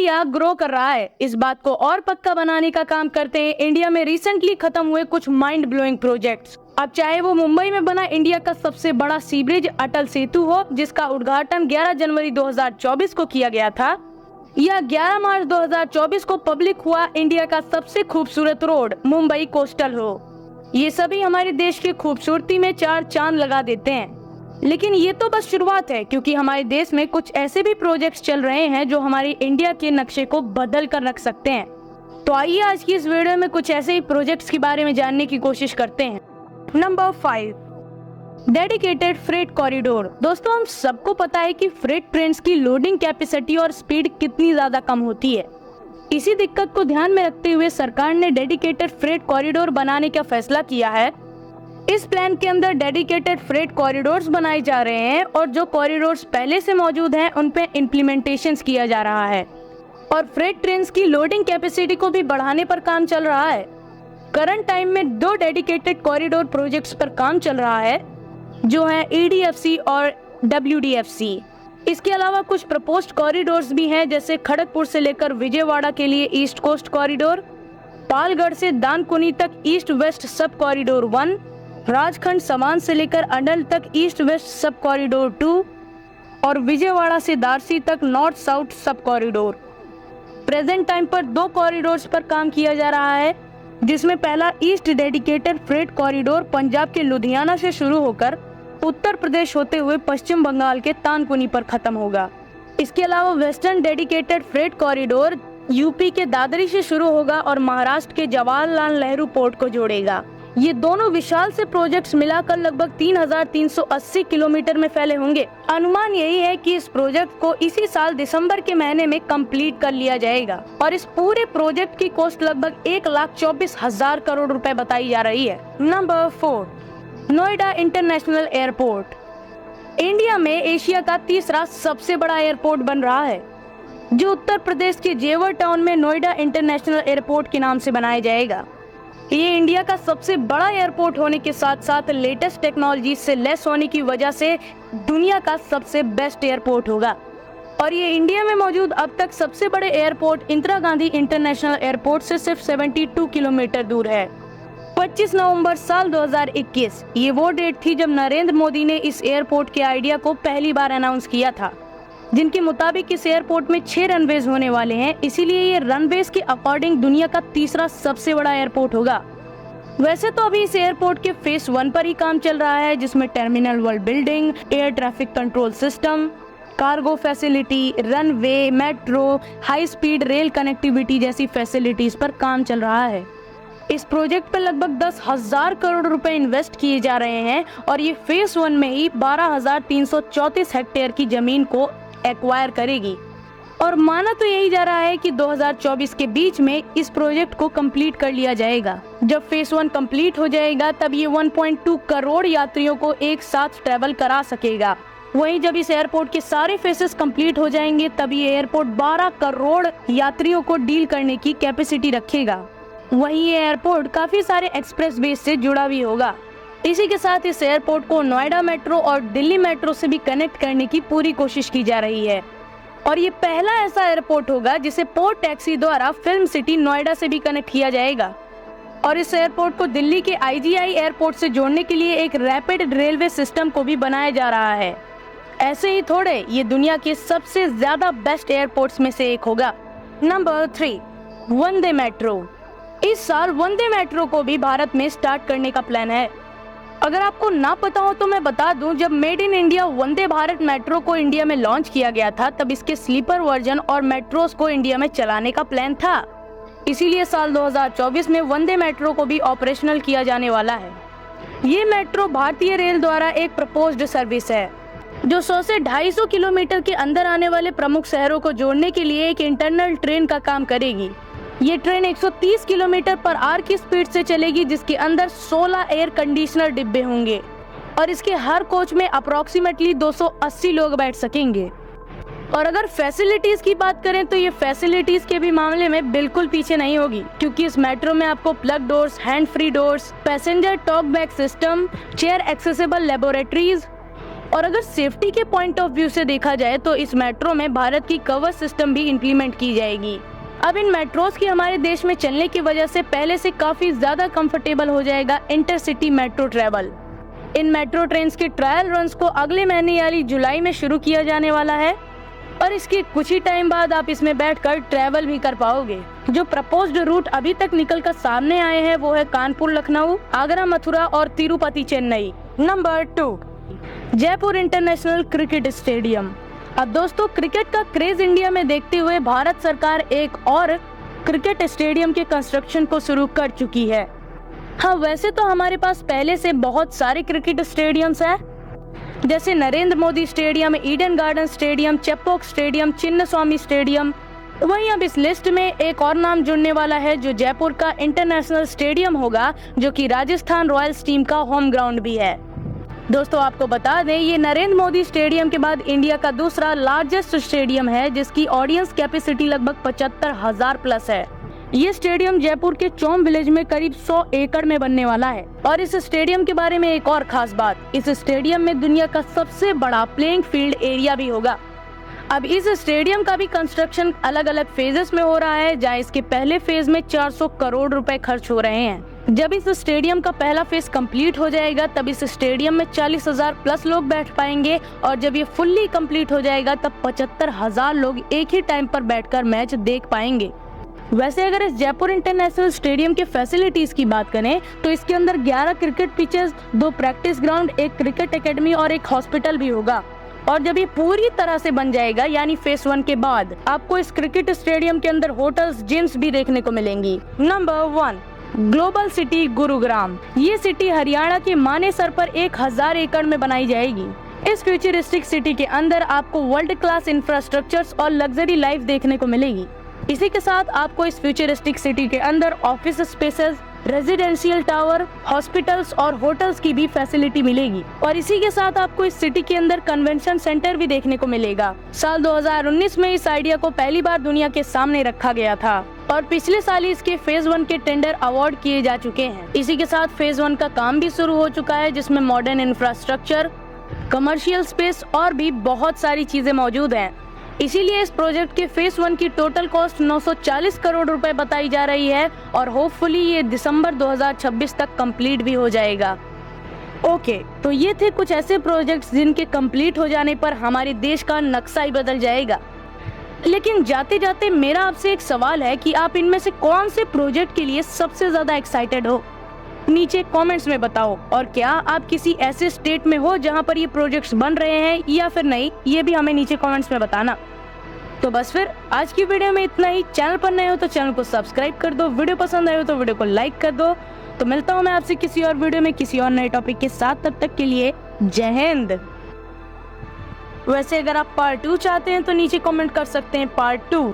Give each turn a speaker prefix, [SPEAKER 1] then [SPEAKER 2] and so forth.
[SPEAKER 1] India grow कर रहा है, इस बात को और पक्का बनाने का काम करते हैं इंडिया में रिसेंटली खत्म हुए कुछ माइंड ब्लोइंग प्रोजेक्ट्स। अब चाहे वो मुंबई में बना इंडिया का सबसे बड़ा सी ब्रिज अटल सेतु हो, जिसका उद्घाटन 11 जनवरी 2024 को किया गया था, या 11 मार्च 2024 को पब्लिक हुआ इंडिया का सबसे खूबसूरत रोड मुंबई कोस्टल हो, ये सभी हमारे देश की खूबसूरती में 4 चांद लगा देते हैं। लेकिन ये तो बस शुरुआत है, क्योंकि हमारे देश में कुछ ऐसे भी प्रोजेक्ट्स चल रहे हैं जो हमारी इंडिया के नक्शे को बदल कर रख सकते हैं। तो आइए आज की इस वीडियो में कुछ ऐसे ही प्रोजेक्ट्स के बारे में जानने की कोशिश करते हैं। Number 5, dedicated freight corridor. दोस्तों, हम सबको पता है कि फ्रेट ट्रेन्स की लोडिंग कैपेसिटी और स्पीड कितनी ज्यादा कम होती है। इसी दिक्कत को ध्यान में रखते हुए सरकार ने डेडिकेटेड फ्रेट कॉरिडोर बनाने का फैसला किया है। इस प्लान के अंदर डेडिकेटेड फ्रेट कॉरिडोर्स बनाए जा रहे हैं और जो कॉरिडोर्स पहले से मौजूद हैं उन पे इम्प्लीमेंटेशंस किया जा रहा है और फ्रेट ट्रेन्स की लोडिंग कैपेसिटी को भी बढ़ाने पर काम चल रहा है। करंट टाइम में 2 डेडिकेटेड कॉरिडोर प्रोजेक्ट्स पर काम चल रहा है, जो है EDFC और WDFC। इसके अलावा कुछ प्रपोज्ड कॉरिडोर्स भी हैं, जैसे खड़गपुर से लेकर विजयवाड़ा के लिए ईस्ट कोस्ट कॉरिडोर, पालगढ़ से दानकुनी तक ईस्ट वेस्ट सब कॉरिडोर 1, राजखंड समान से लेकर अडल तक ईस्ट वेस्ट सब कॉरिडोर 2 और विजयवाड़ा से दारसी तक नॉर्थ साउथ सब कॉरिडोर। प्रेजेंट टाइम पर 2 कॉरिडोर्स पर काम किया जा रहा है, जिसमें पहला east dedicated freight corridor Punjab के लुधियाना से शुरू होकर उत्तर प्रदेश होते हुए पश्चिम बंगाल के तानकुनी पर खत्म होगा। इसके अलावा western dedicated freight corridor UP के दादरी से शुरू होगा और महाराष्ट्र के जवाहरलाल नेहरू पोर्ट को जोड़ेगा। ये दोनों विशाल से प्रोजेक्ट्स मिलाकर लगभग 3380 किलोमीटर में फैले होंगे। अनुमान यही है कि इस प्रोजेक्ट को इसी साल दिसंबर के महीने में कंप्लीट कर लिया जाएगा और इस पूरे प्रोजेक्ट की कॉस्ट लगभग 1,24,000 करोड़ रुपए बताई जा रही है। Number 4, Noida international airport. India में एशिया का तीसरा सबसे बड़ा एयरपोर्ट बन रहा है, जो उत्तर प्रदेश के जेवर टाउन में नोएडा इंटरनेशनल एयरपोर्ट के नाम से बनाया जाएगा। ये इंडिया का सबसे बड़ा एयरपोर्ट होने के साथ साथ लेटेस्ट टेक्नोलॉजी से लेस होने की वजह से दुनिया का सबसे बेस्ट एयरपोर्ट होगा और ये इंडिया में मौजूद अब तक सबसे बड़े airport Indira Gandhi international airport से सिर्फ 72 किलोमीटर दूर है। 25 नवंबर साल 2021 ये वो डेट थी जब नरेंद्र मोदी ने इस एयरपोर्ट के आइडिया को पहली बार अनाउंस किया था, जिनके मुताबिक इस एयरपोर्ट में 6 रनवेज होने वाले हैं। इसीलिए ये रनवेज के अकॉर्डिंग दुनिया का तीसरा सबसे बड़ा एयरपोर्ट होगा। वैसे तो अभी इस एयरपोर्ट के फेज 1 पर ही काम चल रहा है, जिसमें terminal world building, air traffic control system, cargo facility, runway, metro, high speed rail connectivity जैसी फैसिलिटीज पर काम चल रहा है। इस प्रोजेक्ट पर लगभग 10,000 करोड़ रुपए इन्वेस्ट किए जा रहे हैं और ये फेज 1 में ही 12,334 हेक्टेयर की जमीन को एक्वायर करेगी और माना तो यही जा रहा है कि 2024 के बीच में इस प्रोजेक्ट को कंप्लीट कर लिया जाएगा। जब फेज 1 कंप्लीट हो जाएगा तब ये 1.2 करोड़ यात्रियों को एक साथ ट्रेवल करा सकेगा। वहीं जब इस एयरपोर्ट के सारे फेसेस कंप्लीट हो जाएंगे तब ये एयरपोर्ट 12 करोड़ यात्रियों को डील करने की कैपेसिटी रखेगा। वहीं ये एयरपोर्ट काफी सारे एक्सप्रेस वे से जुड़ा भी होगा। इसी के साथ इस एयरपोर्ट को नोएडा मेट्रो और दिल्ली मेट्रो से भी कनेक्ट करने की पूरी कोशिश की जा रही है और ये पहला ऐसा एयरपोर्ट होगा जिसे पोर्ट टैक्सी द्वारा फिल्म सिटी नोएडा से भी कनेक्ट किया जाएगा और इस एयरपोर्ट को दिल्ली के IGI एयरपोर्ट से जोड़ने के लिए एक रैपिड रेलवे सिस्टम को भी बनाया जा रहा है। ऐसे ही थोड़े, ये दुनिया के सबसे ज्यादा बेस्ट एयरपोर्ट्स में से एक होगा। नंबर 3, वंदे मेट्रो। इस साल वंदे मेट्रो को भी भारत में स्टार्ट करने का प्लान है। अगर आपको ना पता हो तो मैं बता दूं, जब made in India Vande Bharat metro को इंडिया में लॉन्च किया गया था तब इसके स्लीपर वर्जन और मेट्रोस को इंडिया में चलाने का प्लान था। इसीलिए साल 2024 में वंदे मेट्रो को भी ऑपरेशनल किया जाने वाला है। ये मेट्रो भारतीय रेल द्वारा एक प्रपोज्ड सर्विस है जो 100 से 250 किलोमीटर के अंदर आने वाले प्रमुख शहरों को जोड़ने के लिए एक इंटरनल ट्रेन का काम करेगी। ये ट्रेन 130 किलोमीटर पर आवर की स्पीड से चलेगी, जिसके अंदर 16 एयर कंडीशनर डिब्बे होंगे और इसके हर कोच में अप्रोक्सीमेटली 280 लोग बैठ सकेंगे। और अगर फैसिलिटीज की बात करें तो ये फैसिलिटीज के भी मामले में बिल्कुल पीछे नहीं होगी, क्योंकि इस मेट्रो में आपको plug doors, hand free doors, passenger talk back system, chair accessible laboratories, और अगर सेफ्टी के पॉइंट ऑफ व्यू से देखा जाए तो इस मेट्रो में भारत की कवर सिस्टम भी इम्प्लीमेंट की जाएगी। अब इन मेट्रोज की हमारे देश में चलने की वजह से पहले से काफी ज्यादा कंफर्टेबल हो जाएगा इंटरसिटी मेट्रो ट्रेवल। इन मेट्रो ट्रेन के ट्रायल रन्स को अगले महीने यानी जुलाई में शुरू किया जाने वाला है और इसके कुछ ही टाइम बाद आप इसमें बैठकर ट्रैवल भी कर पाओगे। जो प्रपोज्ड रूट अभी तक निकल कर सामने आए हैं वो है कानपुर लखनऊ, आगरा मथुरा और Tirupati Chennai. Number 2, Jaipur international cricket stadium. अब दोस्तों, क्रिकेट का क्रेज इंडिया में देखते हुए भारत सरकार एक और क्रिकेट स्टेडियम के कंस्ट्रक्शन को शुरू कर चुकी है। हाँ, वैसे तो हमारे पास पहले से बहुत सारे क्रिकेट स्टेडियम्स हैं, जैसे Narendra Modi stadium, Eden garden stadium, Chepauk stadium, Chinnaswamy stadium. वहीं अब इस लिस्ट में एक और नाम जुड़ने वाला है जो जयपुर का इंटरनेशनल स्टेडियम होगा, जो कि राजस्थान रॉयल्स टीम का होम ग्राउंड भी है। दोस्तों, आपको बता दें, ये नरेंद्र मोदी स्टेडियम के बाद इंडिया का दूसरा लार्जेस्ट स्टेडियम है, जिसकी ऑडियंस कैपेसिटी लगभग 75,000 प्लस है। ये स्टेडियम जयपुर के चौम विलेज में करीब 100 एकड़ में बनने वाला है। और इस स्टेडियम के बारे में एक और खास बात, इस स्टेडियम में दुनिया का सबसे बड़ा प्लेइंग फील्ड एरिया भी होगा। अब इस स्टेडियम का भी कंस्ट्रक्शन अलग अलग फेजेस में हो रहा है, जहाँ इसके पहले फेज में 400 करोड़ रुपए खर्च हो रहे हैं। जब इस स्टेडियम का पहला फेज कंप्लीट हो जाएगा तब इस स्टेडियम में 40,000 प्लस लोग बैठ पाएंगे और जब ये फुल्ली कंप्लीट हो जाएगा तब 75,000 लोग एक ही टाइम पर बैठकर मैच देख पाएंगे। वैसे अगर इस जयपुर इंटरनेशनल स्टेडियम के फैसिलिटीज की बात करें तो इसके अंदर 11 क्रिकेट पिचेस, 2 प्रैक्टिस ग्राउंड, एक क्रिकेट एकेडमी और एक हॉस्पिटल भी होगा। और जब ये पूरी तरह से बन जाएगा यानी फेज 1 के बाद आपको इस क्रिकेट स्टेडियम के अंदर होटल्स, जिम्स भी देखने को मिलेंगी। Number 1, global city Gurugram. ये सिटी हरियाणा के मानेसर पर 1000 एकड़ में बनाई जाएगी। इस फ्यूचरिस्टिक सिटी के अंदर आपको वर्ल्ड क्लास इंफ्रास्ट्रक्चर्स और लग्जरी लाइफ देखने को मिलेगी। इसी के साथ आपको इस फ्यूचरिस्टिक सिटी के अंदर office spaces, residential tower, hospitals और होटल्स की भी फैसिलिटी मिलेगी। और इसी के साथ आपको इस सिटी के अंदर कन्वेंशन सेंटर भी देखने को मिलेगा। साल 2019 में इस आइडिया को पहली बार दुनिया के सामने रखा गया था और पिछले साल ही इसके फेज 1 के टेंडर अवार्ड किए जा चुके हैं। इसी के साथ फेज 1 का काम भी शुरू हो चुका है, जिसमें मॉडर्न इंफ्रास्ट्रक्चर, कमर्शियल स्पेस और भी बहुत सारी चीजें मौजूद हैं। इसीलिए इस प्रोजेक्ट के फेज 1 की टोटल कॉस्ट 940 करोड़ रुपए बताई जा रही है और होपफुली ये दिसंबर 2026 तक कंप्लीट भी हो जाएगा। ओके, तो ये थे कुछ ऐसे प्रोजेक्ट्स जिनके कंप्लीट हो जाने पर हमारे देश का नक्शा ही बदल जाएगा। लेकिन जाते जाते मेरा आपसे एक सवाल है कि आप इनमें से कौन से प्रोजेक्ट के लिए सबसे ज्यादा एक्साइटेड हो? नीचे कमेंट्स में बताओ। और क्या आप किसी ऐसे स्टेट में हो जहां पर ये प्रोजेक्ट्स बन रहे हैं या फिर नहीं, ये भी हमें नीचे कमेंट्स में बताना। तो बस फिर आज की वीडियो में इतना ही। चैनल पर नए हो तो चैनल को सब्सक्राइब कर दो, वीडियो पसंद आए हो तो वीडियो को लाइक कर दो। तो मिलता हूँ मैं आपसे किसी और वीडियो में किसी और नए टॉपिक के साथ, तब तक के लिए जय हिंद। वैसे अगर आप पार्ट 2 चाहते हैं तो नीचे कमेंट कर सकते हैं पार्ट 2।